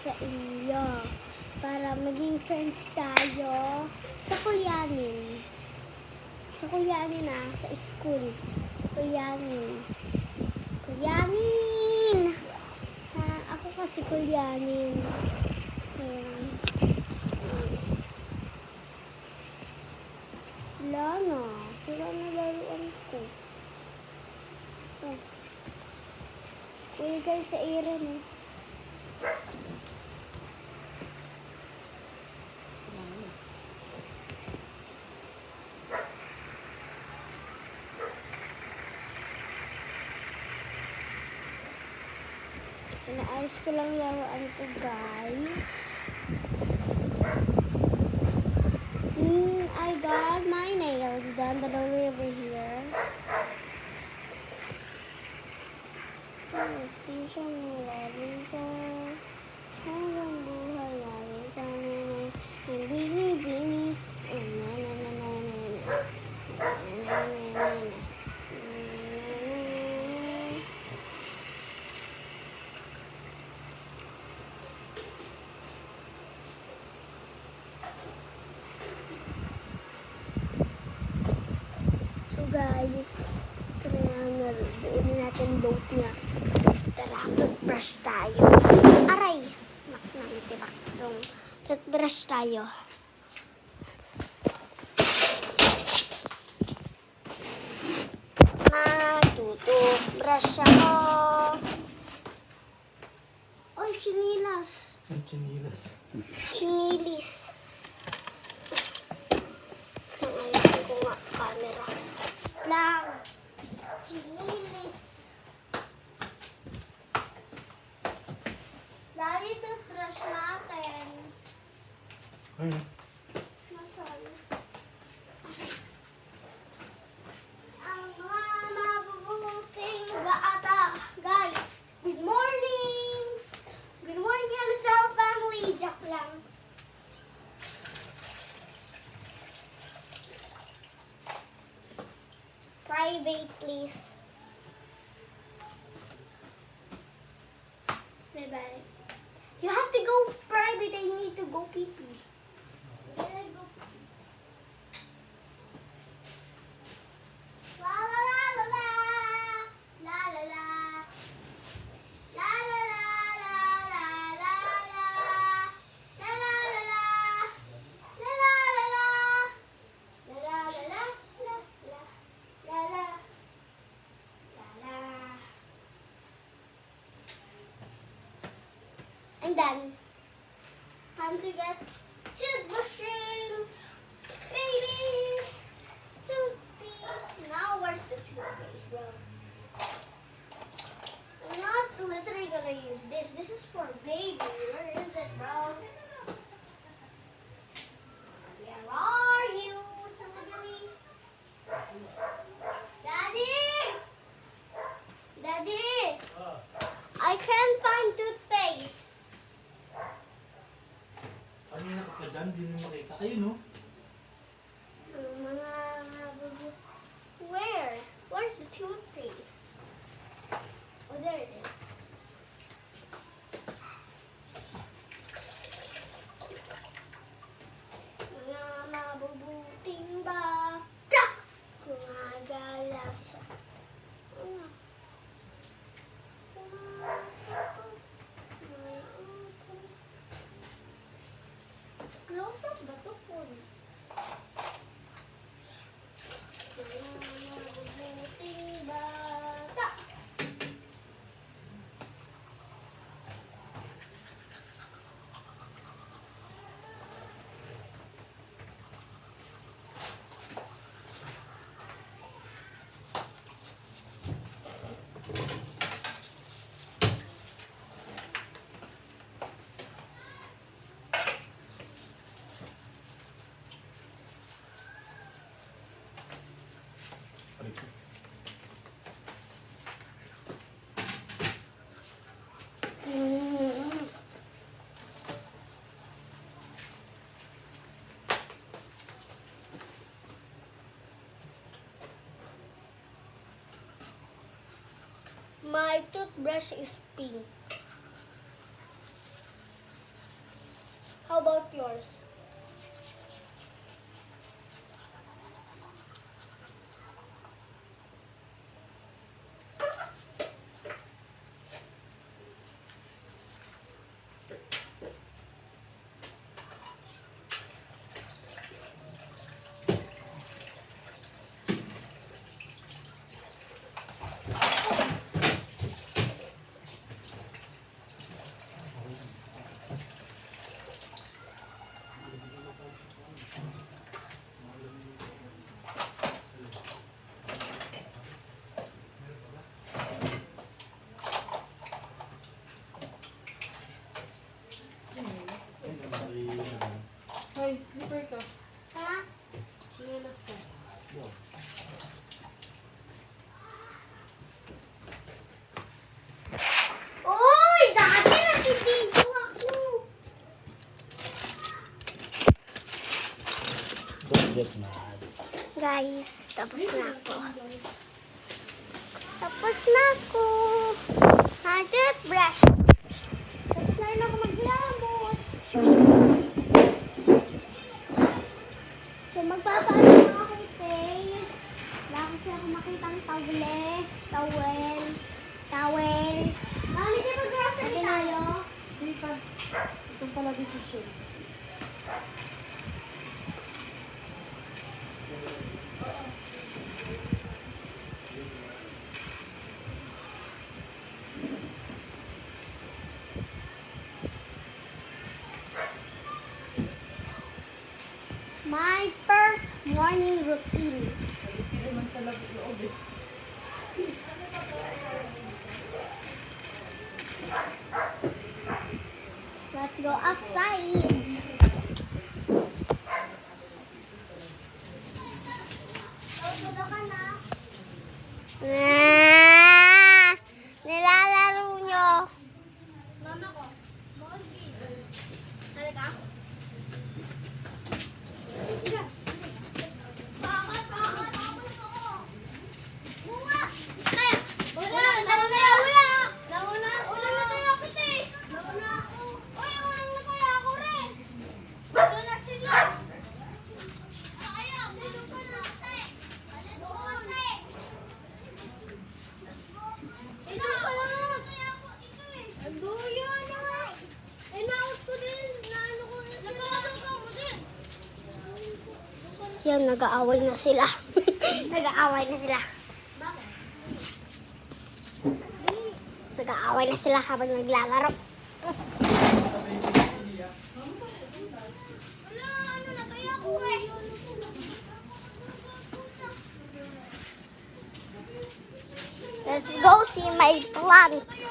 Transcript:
sa inyo para maging friends tayo sa Kulyanin. Sa Kulyanin sa school. Kulyanin. Kulyanin! Ako kasi Kulyanin. Ayan. Wala na. Sila na laruan ko. Kuya guys sa Aaron Inaayos ko lang laruan ko guys. I got my nails done all the way over here. Station natin ko hanggang buhay natin kanina and bini and so guys, ito na yung nabuo na natin boat niya. Tara, toothbrush tayo. Aray! Naknangitibak yung toothbrush tayo. Tututbrush ako. Oy, chinilas. Chinilas. Chinilis. Ayun ko nga, camera. Lang. Chinilis. Lagi toothbrush natin. Ayun. Nasaan? Ang mga mabubuting bata. Guys, good morning! Good morning, Hansel family. Joke lang. Private, please. Bye-bye. You have to go private. I need to go pee-pee. Where I go pee-pee? La la la la la. La la la. La la la la la la la. La la la la. La la la la. La la la la. La la. La la. La la. I'm done. Time to get toothbrushing. Baby. Toothpaste. Now where's the toothpaste, bro? I'm not literally gonna use this. This is for baby. Where is it, bro? Where are you, silly? Daddy! Daddy! I can't find toothpaste. Kanina ka pa dyan, di mo makita. Ayun, no? Where? Where's the toothpaste? Oh, there it is. Mga mabubuting bata, gumagalaw siya. Close up ba ito po? Mabubuting bata. My toothbrush is pink. yours. Hoy, slipper ka. Ha? Nilalas ka. Uy! Dati nag-video ako. Don't get mad. Guys, tapos na ako. Tapos na ako. Toothbrush. Tapos na rin ako maglamos. So, magpapaano na ako yung face. Wala kasi ako makitang towel. Mami, di ba grocery tayo? Dito. Itong pala decision. My first morning routine. Hindi man sa loob eh. Let's go outside. Nilalaro nyo. Mama ko. Halika. Bakit? Bunga! Wala na tayo kita eh. Nauna ako. Uy, unang na kaya ako rin. Doon na sila. Ayaw, dito ka na. Doon na eh. Ito ka na. Ando yan ah. Inaot ko din. Naano ko. Nagkakatawa mo din. Yan, nag-aaway na sila. Nag-aaway na sila. Nag-aaway na sila habang naglalaro. Wala, ano na kaya ako eh. Let's go see my plants.